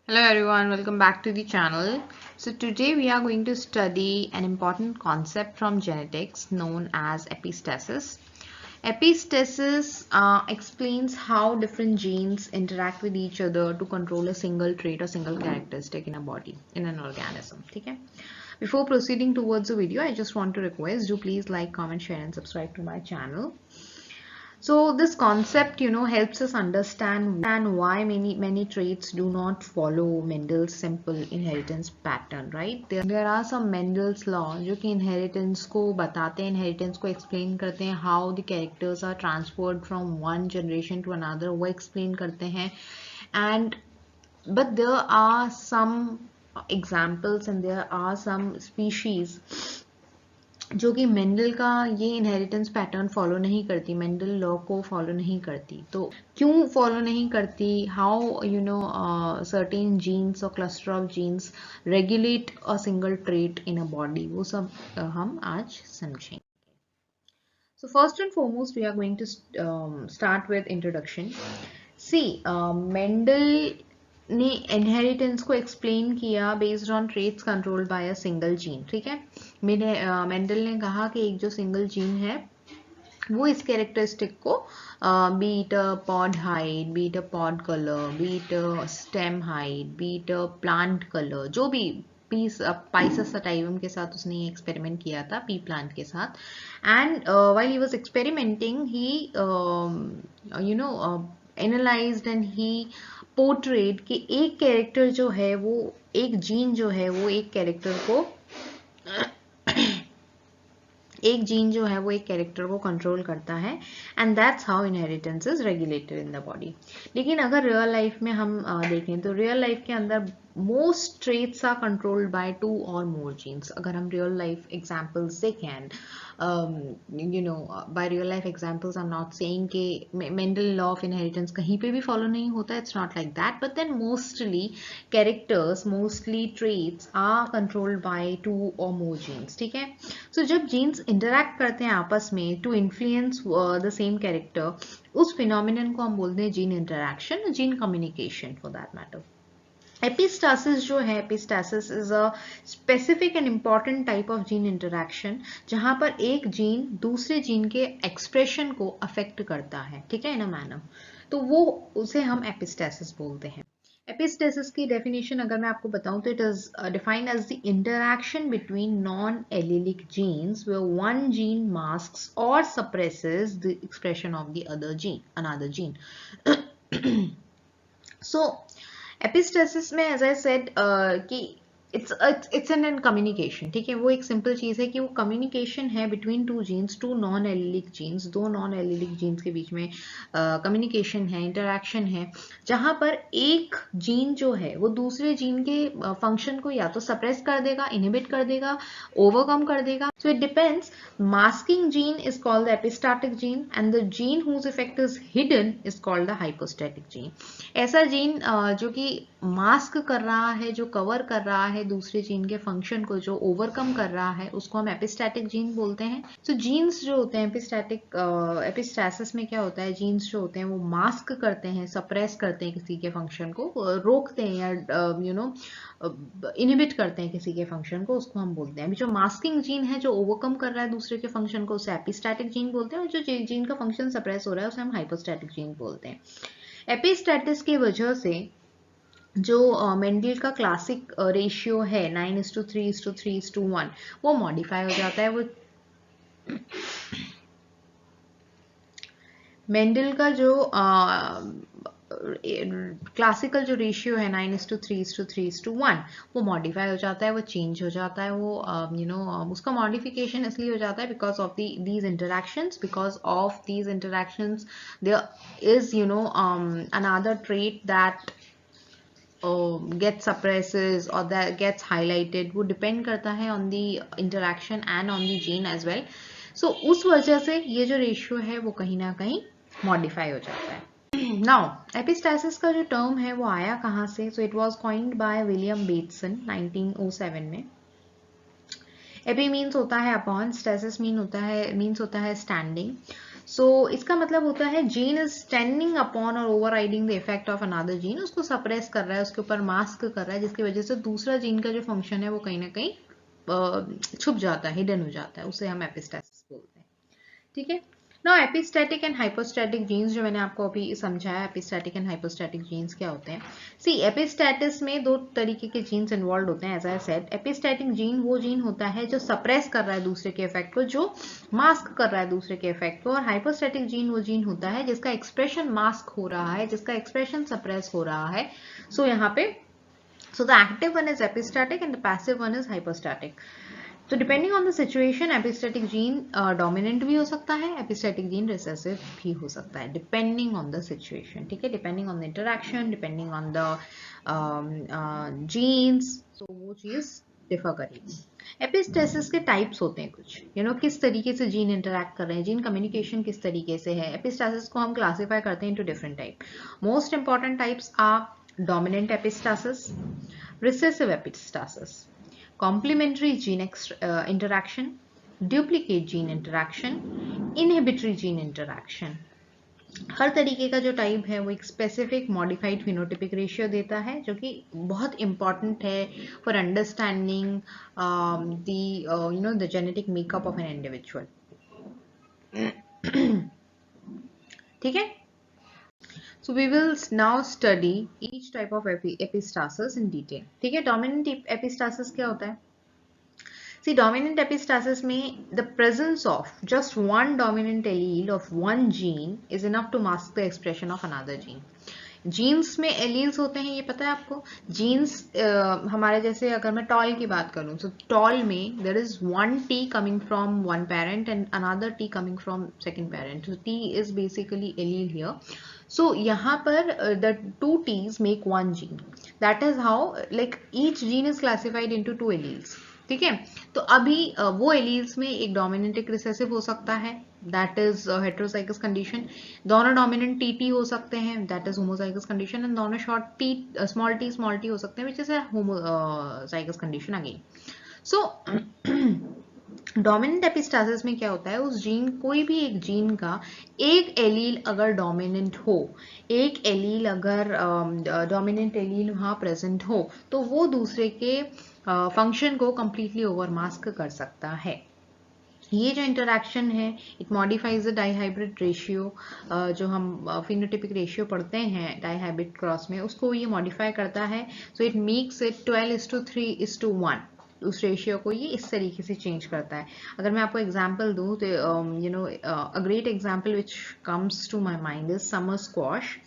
Hello everyone, welcome back to the channel. So today we are going to study an important concept from genetics known as epistasis. Epistasis explains how different genes interact with each other to control a single trait or single characteristic in a body, in an organism. Okay? Before proceeding towards the video, I just want to request, do please like, comment, share and subscribe to my channel. So this concept, helps us understand why many traits do not follow Mendel's simple inheritance pattern, right? There are some Mendel's law जो कि inheritance को बताते हैं, inheritance को explain करते हैं, how the characters are transferred from one generation to another, वो explain करते हैं, but there are some examples and there are some species जो कि मेंडल का ये इनहेरिटेंस पैटर्न फॉलो नहीं करती, मेंडल लॉ को फॉलो नहीं करती. तो क्यों फॉलो नहीं करती, हाउ सर्टेन जीन्स और cluster of genes regulate a single trait in a body, वो सब हम आज समझेंगे. So first and foremost, we are going to start with introduction. See, Mendel ने इनहेरिटेंस को एक्सप्लेन किया based on traits controlled by a single gene. ठीक है, मेंडल ने कहा कि एक जो सिंगल जीन है वो इस कैरेक्टरिस्टिक को be it a pod height, be it a pod colour, be it a stem height, be it a plant colour, जो भी पाइसस सटाइवम के साथ उसने ये एक्सपेरिमेंट किया था, पी प्लांट के साथ. And while he was experimenting he analysed and he portrait कि एक कैरेक्टर जो है वो, एक जीन जो है वो एक कैरेक्टर को एक जीन जो है वो एक कैरेक्टर को कंट्रोल करता है, and that's how inheritance is regulated in the body. लेकिन अगर रियल लाइफ में हम देखें तो रियल लाइफ के अंदर most traits are controlled by 2 और मोर जीन्स. अगर हम रियल लाइफ एग्जांपल्स देखें, by real life examples I'm not saying कि Mendel law of inheritance कहीं पे भी follow नहीं होता, it's not like that, but then mostly characters, mostly traits are controlled by 2 or more genes. ठीक है, so जब genes interact करते हैं आपस में to influence the same character, उस phenomenon को हम बोलते हैं gene interaction, gene communication for that matter. Epistasis जो है, epistasis is a specific and important type of gene interaction जहां पर एक जीन दूसरे जीन के एक्सप्रेशन को अफेक्ट करता है. ठीक है, इन अ मैनर, तो वो उसे हम एपिस्टासिस बोलते हैं. एपिस्टासिस की डेफिनेशन अगर मैं आपको बताऊं तो it is defined as the interaction between non allelic genes where one gene masks और suppresses the expression of the other gene, another gene. So epistasis में एज आई सेड कि इट्स एन कम्युनिकेशन. ठीक है, वो एक simple चीज है कि वो कम्युनिकेशन है between 2 genes, 2 non allelic genes, 2 non allelic genes के बीच में कम्युनिकेशन है, इंटरैक्शन है, जहां पर एक जीन जो है वो दूसरे जीन के फंक्शन को या तो सप्रेस कर देगा, इनहिबिट कर देगा, ओवरकम कर देगा. So it depends. Masking gene is called the epistatic gene and the gene whose effect is hidden is called the hypostatic gene. ऐसा जीन जो कि मास्क कर रहा है, जो कवर कर रहा है दूसरे जीन के फंक्शन को, जो ओवरकम कर रहा है, उसको हम एपिस्टैटिक जीन बोलते हैं. तो जीन्स जो होते हैं एपिस्टैसिस में क्या होता है, जीन्स जो होते हैं वो मास्क करते हैं, सप्रेस करते हैं किसी के फंक्शन को, रोकते हैं या इनहिबिट करते हैं किसी के फंक्शन को, उसको हम बोलते हैं. अभी जो मास्किंग जीन है जो ओवरकम कर रहा है दूसरे के फंक्शन को, उसे एपिस्टैटिक जीन बोलते हैं, और जो जीन का फंक्शन सप्रेस हो रहा है उसे हम हाइपोस्टैटिक जीन बोलते हैं. एपिस्टैटिस की वजह से जो मेंडल का क्लासिक रेशियो है 9:3:3:1 वो मॉडिफाई हो जाता है. वो मेंडल का जो क्लासिकल जो रेशियो है 9:3:3:1 वो मॉडिफाई हो जाता है, वो चेंज हो जाता है. वो उसका मॉडिफिकेशन इसलिए हो जाता है because of these interactions. Because of these interactions there is another trait that gets suppresses or that gets highlighted. वो depend करता है on the interaction and on the gene as well. So उस वजह से ये जो रेशियो है वो कहीं ना कहीं मॉडिफाई हो जाता है. Now, एपिस्टैसिस का जो टर्म है वो आया कहाँ से? So it was coined by William Bateson 1907 में. एपी मीन्स होता है अपॉन, स्टेसिस मीन्स होता है स्टैंडिंग. सो इसका मतलब होता है जीन इज स्टैंडिंग अपॉन और overriding the effect of another gene, उसको सप्रेस कर रहा है, उसके ऊपर मास्क कर रहा है, जिसकी वजह से दूसरा जीन का जो फंक्शन है वो कहीं ना कहीं छुप जाता है, हिडन हो जाता है, उसे हम एपिस्टेसिस बोलते हैं। ठीक है। Now epistatic and hypostatic genes जो मैंने आपको अभी समझाया, एपिस्टैटिक एंड हाइपोस्टैटिक जीन्स क्या होते हैं। सी एपिस्टैटिस में दो तरीके के जीन्स इन्वॉल्व होते हैं। As I said, epistatic gene वो जीन होता है जो सप्रेस कर रहा है दूसरे के इफेक्ट को, जो मास्क कर रहा है दूसरे के इफेक्ट को, और हाइपोस्टैटिक जीन वो जीन होता है जिसका एक्सप्रेशन मास्क हो रहा है, जिसका एक्सप्रेशन सप्रेस हो रहा है। सो यहाँ पे so the active one is epistatic and the passive one is hypostatic. तो depending on the situation epistatic gene dominant भी हो सकता है, एपिस्टैटिक जीन रिसेसिव भी हो सकता है, डिपेंडिंग ऑन द सिचुएशन। ठीक है, depending on the interaction, depending on the genes, तो वो चीज डिफर करेगी। एपिस्टेसिस के टाइप्स होते हैं कुछ, किस तरीके से जीन इंटरैक्ट कर रहे हैं, जीन कम्युनिकेशन किस तरीके से है। एपिस्टेसिस को हम क्लासीफाई करते हैं into different type. Most important types are dominant epistasis, recessive epistasis, complementary gene interaction, duplicate gene interaction, inhibitory gene interaction। हर तरीके का जो टाइप है वो एक स्पेसिफिक मॉडिफाइड फिनोटिपिक रेशियो देता है, जो कि बहुत इंपॉर्टेंट है for understanding the genetic makeup of an individual. ठीक है। So we will now study each type of epistasis in detail. ठीक है, dominant epistasis क्या होता है? See, dominant epistasis में the presence of just one dominant allele of one gene is enough to mask the expression of another gene. Genes में alleles होते हैं, ये पता है आपको। जीन्स हमारे जैसे अगर मैं टॉल की बात करूं, तो टॉल में there is one T coming from one parent and another T coming from second parent, so T is basically allele here. So यहाँ पर the two T's make one gene. That is how like each gene is classified into two alleles. ठीक है, तो अभी वो alleles में एक dominant एक रिसेसिव हो सकता है, दैट इज हेटेरोजाइगस कंडीशन। दोनों डोमिनेंट टीटी हो सकते हैं, that is homozygous condition, and दोनों शॉर्ट टी स्मॉल टी हो सकते हैं, which is homozygous condition again. So dominant epistasis में क्या होता है, उस जीन कोई भी एक जीन का एक एलील अगर डोमिनेंट हो, एक एलील अगर डोमिनेंट एलील वहां प्रेजेंट हो, तो वो दूसरे के फंक्शन को कंप्लीटली ओवरमास्क कर सकता है। ये जो इंटरैक्शन है, it modifies the dihybrid ratio, जो हम फिनोटिपिक रेशियो पढ़ते हैं डाइहाइब्रिड क्रॉस में, उसको ये मॉडिफाई करता है। सो इट मेक्स इट 12:3:1, उस रेशियो को ये इस तरीके से चेंज करता है। अगर मैं आपको एग्जांपल दूं तो a great example which comes to my mind is summer squash.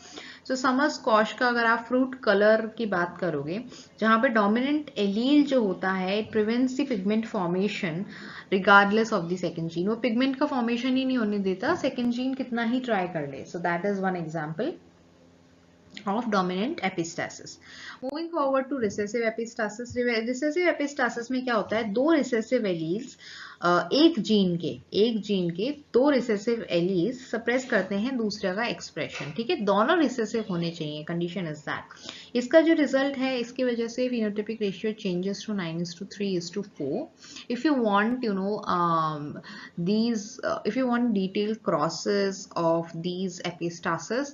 तो समर स्क्वॉश का अगर आप फ्रूट कलर की बात करोगे, जहां पे डोमिनेंट एलील जो होता है, it prevents the pigment formation regardless of the second gene. वो पिगमेंट का फॉर्मेशन ही नहीं होने देता, सेकंड जीन कितना ही ट्राई कर ले। So that is one example of dominant epistasis. Moving forward to recessive epistasis. Recessive epistasis में क्या होता है, दो recessive alleles एक जीन के दो रिसेसिव एलीज सप्रेस करते हैं दूसरे का एक्सप्रेशन। ठीक है, दोनों रिसेसिव होने चाहिए, कंडीशन इज दैट। इसका जो रिजल्ट है, इसकी वजह से phenotypic ratio changes to 9:3:4। If you want if you want detailed crosses of these epistasis,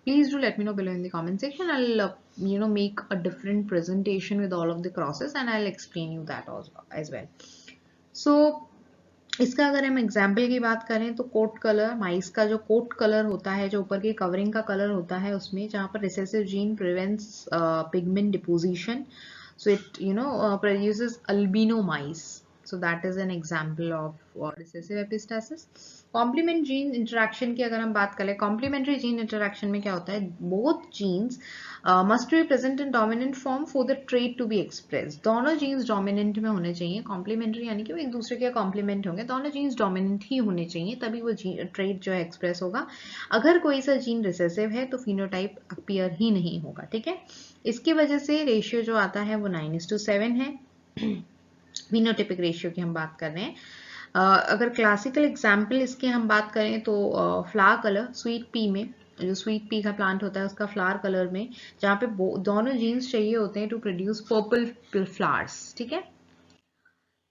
please do let me know below in the comment section. I'll make a different presentation with all of the crosses and I'll explain you that also as well. So इसका अगर हम example की बात करें तो coat colour, माइस का जो coat colour होता है, जो ऊपर के कवरिंग का कलर होता है, उसमें जहाँ पर recessive gene prevents pigment deposition, so it produces albino mice. So that is an example of recessive epistasis. Complement gene interaction की अगर हम बात करें, कॉम्प्लीमेंट्री जीन इंटरेक्शन में क्या होता है, both genes must be present in dominant form for the trait to be express. दोनों जीन्स डोमिनेंट में होने चाहिए। कॉम्प्लीमेंट्री यानी कि वो एक दूसरे के कॉम्प्लीमेंट होंगे, दोनों जीन्स डोमिनेंट ही होने चाहिए, तभी वो ट्रेट जो है एक्सप्रेस होगा। अगर कोई सा जीन रिसेसिव है तो फिनोटाइप अपीयर ही नहीं होगा। ठीक है, इसकी वजह से रेशियो जो आता है वो 9:7 है। फिनोटिपिक रेशियो की हम बात कर रहे हैं। अगर क्लासिकल एग्जाम्पल इसके हम बात करें तो फ्लावर कलर, स्वीट पी में, जो स्वीट पी का प्लांट होता है उसका फ्लावर कलर में, जहाँ पे दोनों जीन्स चाहिए होते हैं टू प्रोड्यूस पर्पल फ्लावर्स। ठीक है,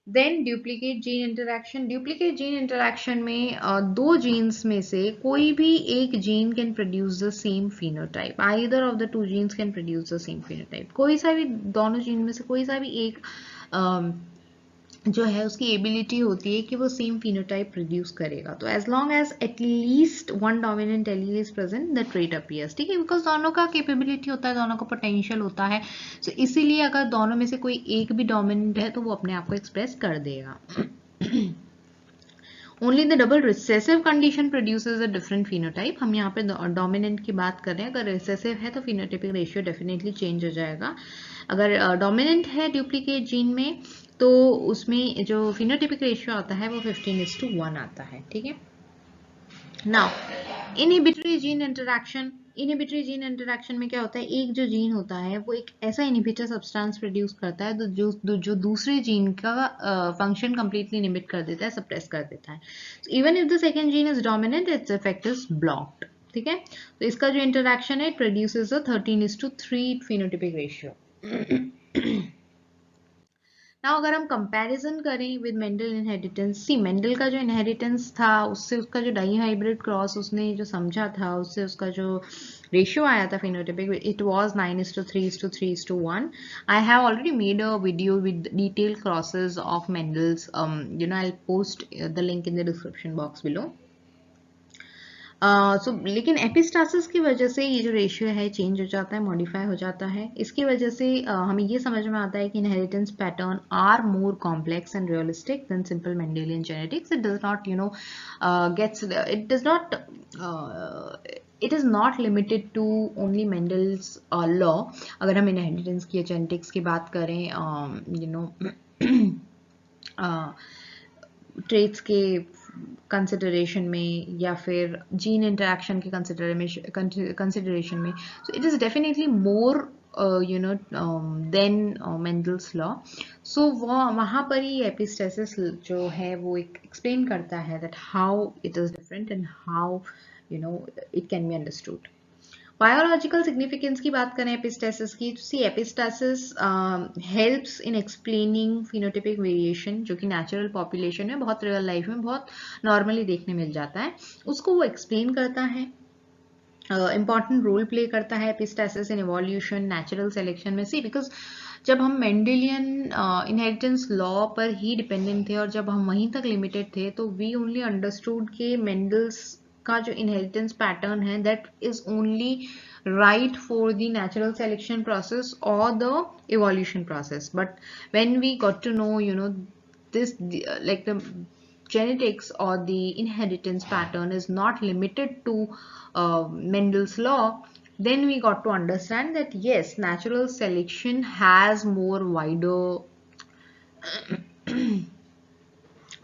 then duplicate gene interaction. Duplicate gene interaction में दो जीन्स में से कोई भी एक gene can produce the same phenotype, either of the two genes can produce the same phenotype. कोई सा भी, दोनों जीन में से कोई सा भी एक जो है उसकी एबिलिटी होती है कि वो सेम फिनोटाइप प्रोड्यूस करेगा। तो as long as at least one dominant allele is present the trait appears, ठीक है, बिकॉज दोनों का कैपेबिलिटी होता है, दोनों का पोटेंशियल होता है। सो इसीलिए अगर दोनों में से कोई एक भी डोमिनेंट है तो वो अपने आप को एक्सप्रेस कर देगा। Only the double recessive condition produces a different phenotype. हम यहाँ पे डोमिनेंट की बात कर रहे हैं, अगर रिसेसिव है तो फिनोटाइपिक रेशियो डेफिनेटली चेंज हो जाएगा। अगर डोमिनेंट है डुप्लीकेट जीन में तो उसमें जो फिनोटाइपिक रेशियो आता है वो 15:1 आता है, ठीक है। Now inhibitory gene interaction. Inhibitory gene interaction में क्या होता है, एक जो जीन होता है वो एक ऐसा इनहिबिटर सब्सटेंस प्रोड्यूस करता है जो दूसरे जीन का फंक्शन कंप्लीटली इनहिबिट कर देता है, सप्रेस कर देता है। Even if the second gene is dominant its effect is blocked, ठीक है। तो इसका जो इंटरैक्शन है, it produces a 13:3 phenotypic ratio. ना अगर हम कंपैरिजन करें with Mendel inheritance, see Mendel का जो इनहेरिटेंस था उससे उसका जो डाई हाइब्रिड क्रॉस उसने जो समझा था उससे उसका जो रेशियो आया था phenotypic, it was 9:3:3:1. I have already made a video with detail crosses of Mendel's, I post the link in the description box below. लेकिन एपिस्टासिस की वजह से ये जो रेशियो है चेंज हो जाता है, मॉडिफाई हो जाता है। इसकी वजह से हमें ये समझ में आता है कि inheritance pattern are more complex and realistic than simple Mendelian genetics. It does not gets it does not it is not limited to only Mendel's law. अगर हम इनहेरिटेंस की जेनेटिक्स की बात करें, ट्रेट्स के कंसिडरेशन में या फिर जीन इंटरेक्शन के कंसिडरेशन में, so it is definitely more than Mendel's law. So वहाँ पर ही एपिस्टेसिस जो है वो एक एक्सप्लेन करता है that how it is different and how it can be understood. Biological significance की बात करें एपिस्टेसिस की, तो see epistasis helps in explaining phenotypic variation जो कि नेचुरल पॉपुलेशन में बहुत, रियल लाइफ में बहुत नॉर्मली देखने मिल जाता है, उसको वो एक्सप्लेन करता है। इंपॉर्टेंट रोल प्ले करता है epistasis in evolution, natural selection में। सी बिकॉज जब हम मेंडेलियन इनहेरिटेंस लॉ पर ही डिपेंडेंट थे और जब हम वहीं तक लिमिटेड थे तो वी ओनली अंडरस्टूड के मेंडल्स का जो इनहेरिटेंस पैटर्न है that is only right for the natural selection process or the evolution process. But when we got to know this like the genetics or the inheritance pattern is not limited to Mendel's law, then we got to understand that yes, natural selection has more wider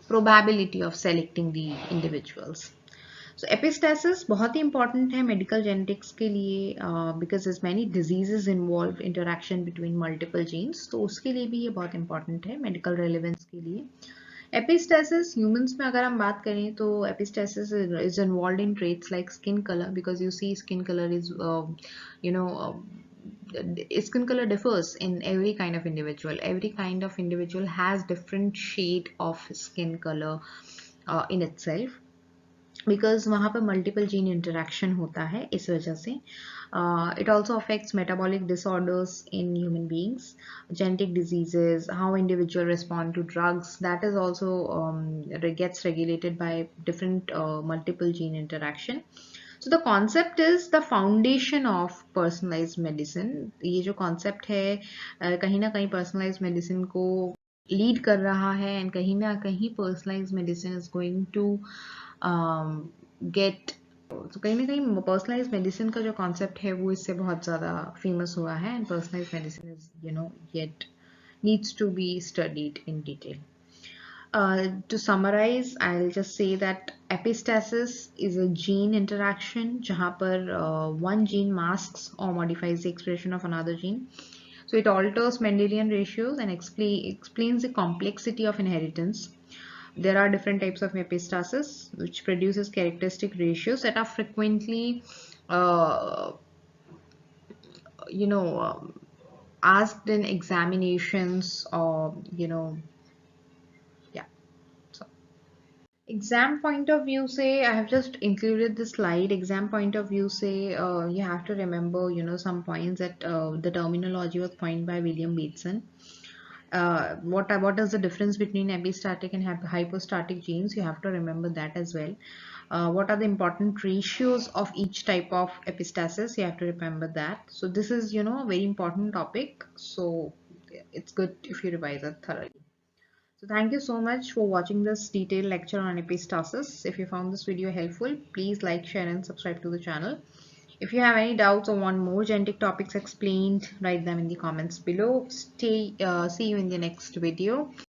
probability of selecting the individuals. So epistasis बहुत ही important है medical genetics के लिए, because as many diseases involve interaction between multiple genes, तो उसके लिए भी ये बहुत important है medical relevance के लिए। Epistasis humans में अगर हम बात करें तो epistasis is involved in traits like skin color, because you see skin color is skin color differs in every kind of individual. Every kind of individual has different shade of skin color in itself, because वहाँ पर multiple gene interaction होता है, इस वजह से। It also affects metabolic disorders in human beings, genetic diseases, how individual respond to drugs, that is also gets regulated by different multiple gene interaction. So the concept is the foundation of personalized medicine. ये जो concept है कहीं ना कहीं personalized medicine को lead कर रहा है, एंड कहीं ना कहीं personalized medicine is going to get, तो कहीं ना कहीं पर्सनलाइज मेडिसिन का जो कॉन्सेप्ट है वो इससे बहुत ज़्यादा फेमस हुआ है, and personalize medicine is yet needs to be studied in detail. To summarize, I'll just say that epistasis is a gene interaction जहाँ पर one gene masks or modifies the expression of another gene. So it alters Mendelian ratios and explains the complexity of inheritance. There are different types of epistasis which produces characteristic ratios that are frequently asked in examinations, or Exam point of view, say, I have just included the slide. Exam point of view, say, you have to remember, some points that the terminology was coined by William Bateson. What is the difference between epistatic and hypostatic genes? You have to remember that as well. What are the important ratios of each type of epistasis? You have to remember that. So this is, a very important topic. So it's good if you revise it thoroughly. So thank you so much for watching this detailed lecture on epistasis. If you found this video helpful, please like, share and subscribe to the channel. If you have any doubts or want more genetic topics explained, write them in the comments below. See you in the next video.